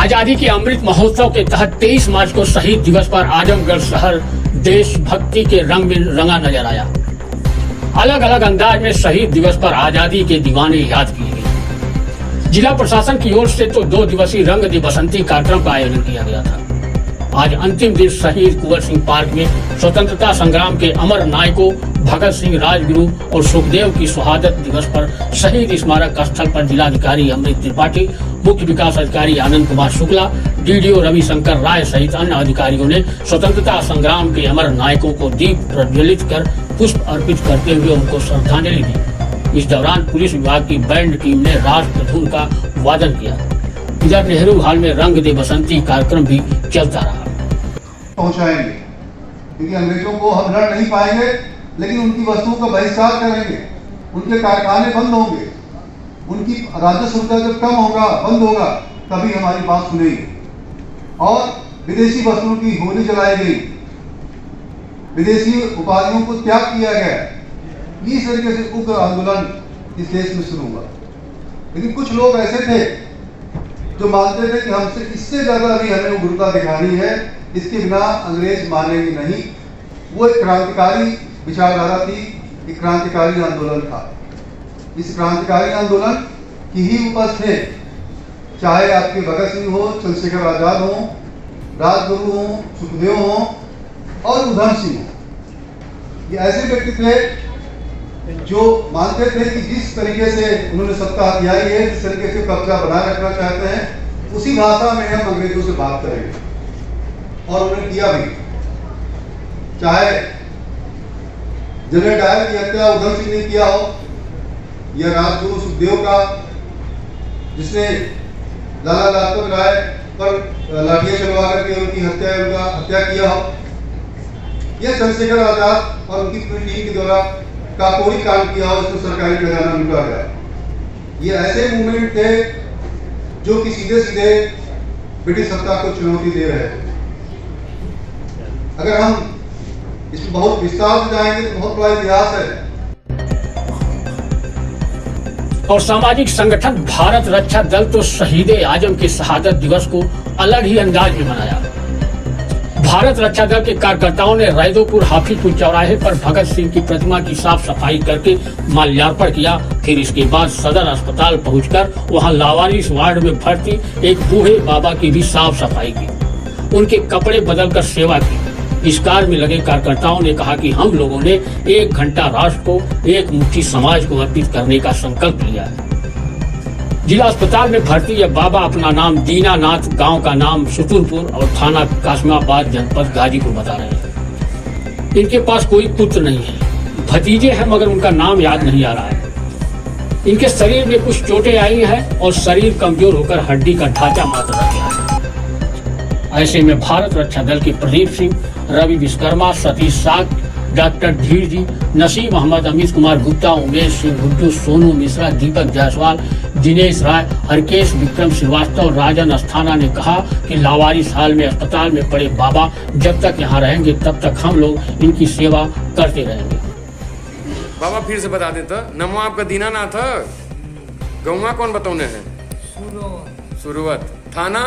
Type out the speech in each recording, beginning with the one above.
आजादी के अमृत महोत्सव के तहत 23 मार्च को शहीद दिवस पर आजमगढ़ शहर देशभक्ति के रंग में रंगा नजर आया। अलग अलग अंदाज में शहीद दिवस पर आजादी के दीवाने याद किए गए। जिला प्रशासन की ओर से तो 2 दिवसीय रंग दे बसंती कार्यक्रम का आयोजन किया गया था। आज अंतिम दिन शहीद कुंवर सिंह पार्क में स्वतंत्रता संग्राम के अमर नायकों भगत सिंह, राजगुरु और सुखदेव की शहादत दिवस पर शहीद स्मारक स्थल पर जिलाधिकारी अमृत त्रिपाठी, मुख्य विकास अधिकारी आनंद कुमार शुक्ला, डीडीओ रविशंकर राय सहित अन्य अधिकारियों ने स्वतंत्रता संग्राम के अमर नायकों को दीप प्रज्वलित कर पुष्प अर्पित करते हुए उनको श्रद्धांजलि दी। इस दौरान पुलिस विभाग की बैंड टीम ने राष्ट्र धुन का वादन किया। इधर नेहरू हॉल में रंग दे बसंती कार्यक्रम भी चलता रहा। पहुंचाएंगे क्योंकि अंग्रेजों को हम लड़ नहीं पाएंगे, लेकिन उनकी वस्तुओं का बहिष्कार करेंगे, उनके कारखाने बंद होंगे, उनकी राजस्व जब कम होगा, बंद होगा, तभी हमारी बात सुनेंगे। और विदेशी वस्तुओं की होली जलाई गई, विदेशी उपाधियों को त्याग किया गया। इस तरीके से उग्र आंदोलन इस देश में शुरू हुआ। लेकिन कुछ लोग ऐसे थे जो मानते थे कि हमसे इससे ज्यादा भी हमें उग्रता दिखानी है, इसके बिना अंग्रेज मानेंगे नहीं। वो एक क्रांतिकारी विचारधारा थी, एक क्रांतिकारी आंदोलन था। इस क्रांतिकारी आंदोलन की ही उपज थे, चाहे आपके भगत सिंह हो, चंद्रशेखर आजाद हो, राजगुरु हो, सुखदेव हो और उधम सिंह हो। ये ऐसे व्यक्ति थे जो मानते थे कि जिस तरीके से उन्होंने सत्ता हथियाई है, जिस तरीके से कब्जा बनाए रखना चाहते हैं, उसी भाषा में हम अंग्रेजों से बात करेंगे। और उन्होंने किया भी। चाहे जनरल डायर की हत्या उधम सिंह ने किया हो, या राजगुरु सुखदेव का जिसने लाला लाजपत राय पर लाठियां चलवा करके उनकी हत्या किया हो, या चंद्रशेखर आजाद और उनकी पूरी टीम के द्वारा काकोरी कांड किया हो, जिसमें सरकारी खजाना लूटा गया। ये ऐसे मूवमेंट थे जो कि सीधे सीधे ब्रिटिश सत्ता को चुनौती दे रहे थे। अगर हम इसमें बहुत विस्तार से जाएंगे तो बहुत बड़ा इतिहास है। और सामाजिक संगठन भारत रक्षा दल तो शहीद आजम के शहादत दिवस को अलग ही अंदाज में मनाया। भारत रक्षा दल के कार्यकर्ताओं ने रैदोपुर हाफिजपुर चौराहे पर भगत सिंह की प्रतिमा की साफ सफाई करके माल्यार्पण किया। फिर इसके बाद सदर अस्पताल पहुंचकर वहां लावारिस वार्ड में भर्ती एक बूढ़े बाबा की भी साफ सफाई की, उनके कपड़े बदलकर सेवा की। इस कार्य में लगे कार्यकर्ताओं ने कहा कि हम लोगों ने 1 घंटा राष्ट्र को, एक मुट्ठी समाज को अर्पित करने का संकल्प लिया है। जिला अस्पताल में भर्ती यह बाबा अपना नाम दीनानाथ, गांव का नाम सुतुरपुर और थाना कासमाबाद, जनपद गाजीपुर बता रहे हैं। इनके पास कोई पुत्र नहीं है, भतीजे हैं मगर उनका नाम याद नहीं आ रहा है। इनके शरीर में कुछ चोटें आई हैं और शरीर कमजोर होकर हड्डी का ढांचा मात्र रह गया है। ऐसे में भारत रक्षा दल के प्रदीप सिंह, रवि विश्वकर्मा, सतीश साग, डॉक्टर धीर जी, नसीम अहमद, अमित कुमार गुप्ता, उमेश सिंह गुड्डू, सोनू मिश्रा, दीपक जायसवाल, दिनेश राय, हरकेश विक्रम श्रीवास्तव, राजन अस्थाना ने कहा कि लावारिस हाल में अस्पताल में पड़े बाबा जब तक यहाँ रहेंगे तब तक हम लोग इनकी सेवा करते रहेंगे। बाबा फिर से बता देता, नमो आपका दीनानाथ, गौवा कौन बतौने हैं? सुरवत, थाना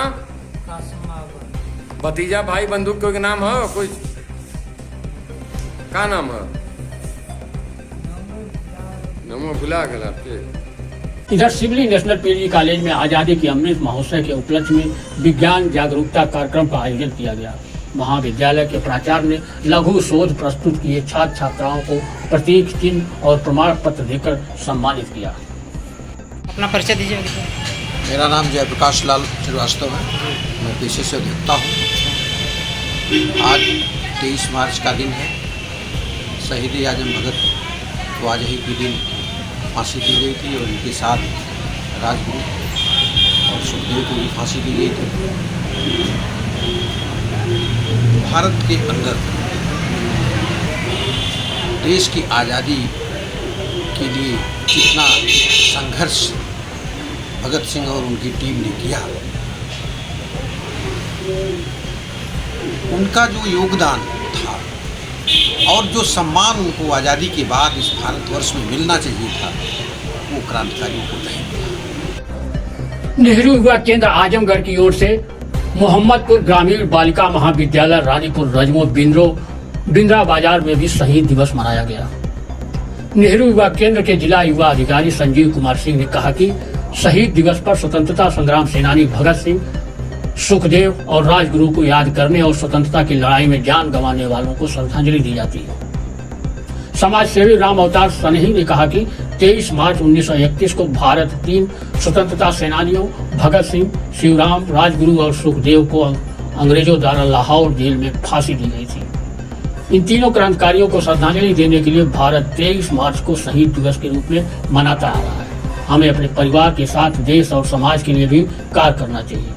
भतीजा, भाई, बंदूक कोई नाम है? कोई का नाम है? नमो भुला गया आपके। इधर सिवली नेशनल पीजी कॉलेज में आजादी के अमृत महोत्सव के उपलक्ष्य में विज्ञान जागरूकता कार्यक्रम का आयोजन किया गया। महाविद्यालय के प्राचार्य ने लघु शोध प्रस्तुत किए छात्र छात्राओं को प्रतीक चिन्ह और प्रमाण पत्र देकर सम्मानित किया। अपना परिचय दीजिए। मेरा नाम जयप्रकाश लाल श्रीवास्तव है, मैं पेशे से अभियंता हूँ। आज 23 मार्च का दिन है। शहीद आजम भगत को आज ही के दिन फांसी दी गई थी और उनके साथ राजगुरु और सुखदेव को भी फांसी दी गई थी। भारत के अंदर देश की आज़ादी के लिए कितना संघर्ष भगत सिंह और उनकी टीम ने किया, उनका जो योगदान था और जो सम्मान उनको आज़ादी के बाद इस भारतवर्ष में मिलना चाहिए था, वो क्रांतिकारियों को नहीं मिला। नेहरू युवा केंद्र आजमगढ़ की ओर से मोहम्मदपुर ग्रामीण बालिका महाविद्यालय रानीपुर रजमो बिंद्रा बाजार में भी शहीद दिवस मनाया गया। नेहरू युवा केंद्र के जिला युवा अधिकारी संजीव कुमार सिंह ने कहा कि शहीद दिवस पर स्वतंत्रता संग्राम सेनानी भगत सिंह, सुखदेव और राजगुरु को याद करने और स्वतंत्रता की लड़ाई में जान गंवाने वालों को श्रद्धांजलि दी जाती है। समाज सेवी राम अवतार सनेही ने कहा कि 23 मार्च 1931 को भारत 3 स्वतंत्रता सेनानियों भगत सिंह, शिवराम, राजगुरु और सुखदेव को अंग्रेजों द्वारा लाहौर जेल में फांसी दी गई थी। इन तीनों क्रांतिकारियों को श्रद्धांजलि देने के लिए भारत 23 मार्च को शहीद दिवस के रूप में मनाता आ रहा है। हमें अपने परिवार के साथ देश और समाज के लिए भी कार्य करना चाहिए।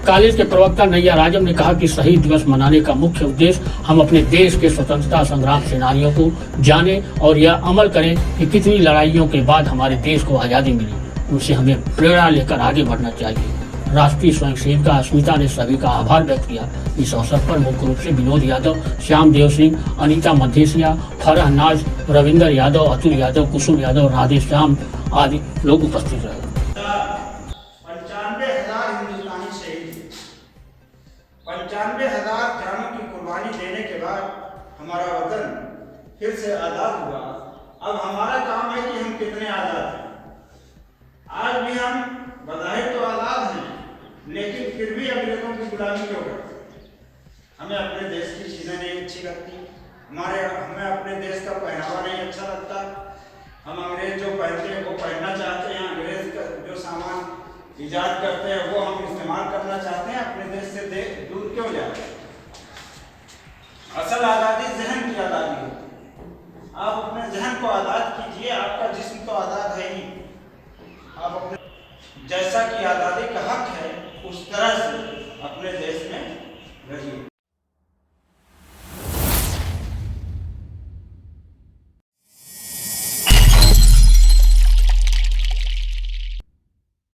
कॉलेज के प्रवक्ता नैया राजम ने कहा कि शहीद दिवस मनाने का मुख्य उद्देश्य हम अपने देश के स्वतंत्रता संग्राम सेनानियों को जाने और यह अमल करें कि कितनी लड़ाइयों के बाद हमारे देश को आज़ादी मिली, उनसे हमें प्रेरणा लेकर आगे बढ़ना चाहिए। राष्ट्रीय स्वयंसेविका अस्मिता ने सभी का आभार व्यक्त किया। इस अवसर पर मुख्य रूप से विनोद यादव, श्याम देव सिंह, अनीता मधेसिया, फरह नाज, रविंदर यादव, अतुल यादव, कुसुम यादव, राधे श्याम आदि लोग उपस्थित रहे। 95,000 जानों की कुर्बानी देने के बाद हमारा वतन फिर से आज़ाद हुआ। अब हमारा काम है कि हम कितने आज़ाद हैं। आज भी हम बज़ाहिर तो आज़ाद हैं, लेकिन फिर भी अंग्रेजों की गुलामी क्यों करते? हमें अपने देश की चीज़ें नहीं अच्छी लगती, हमें अपने देश का पहनावा नहीं अच्छा लगता। हम अंग्रेज जो पहनते हैं वो पहनना चाहते हैं, अंग्रेज का जो सामान इजाद करते हैं वो हम इस्तेमाल करना चाहते हैं। अपने देश से दूर क्यों जाते हैं? असल आज़ादी जहन की आज़ादी है। आप अपने जहन को आज़ाद कीजिए, आपका जिस्म तो आज़ाद है ही। आप अपने जैसा कि आज़ादी का हक है उस तरह से अपने देश में रहिए।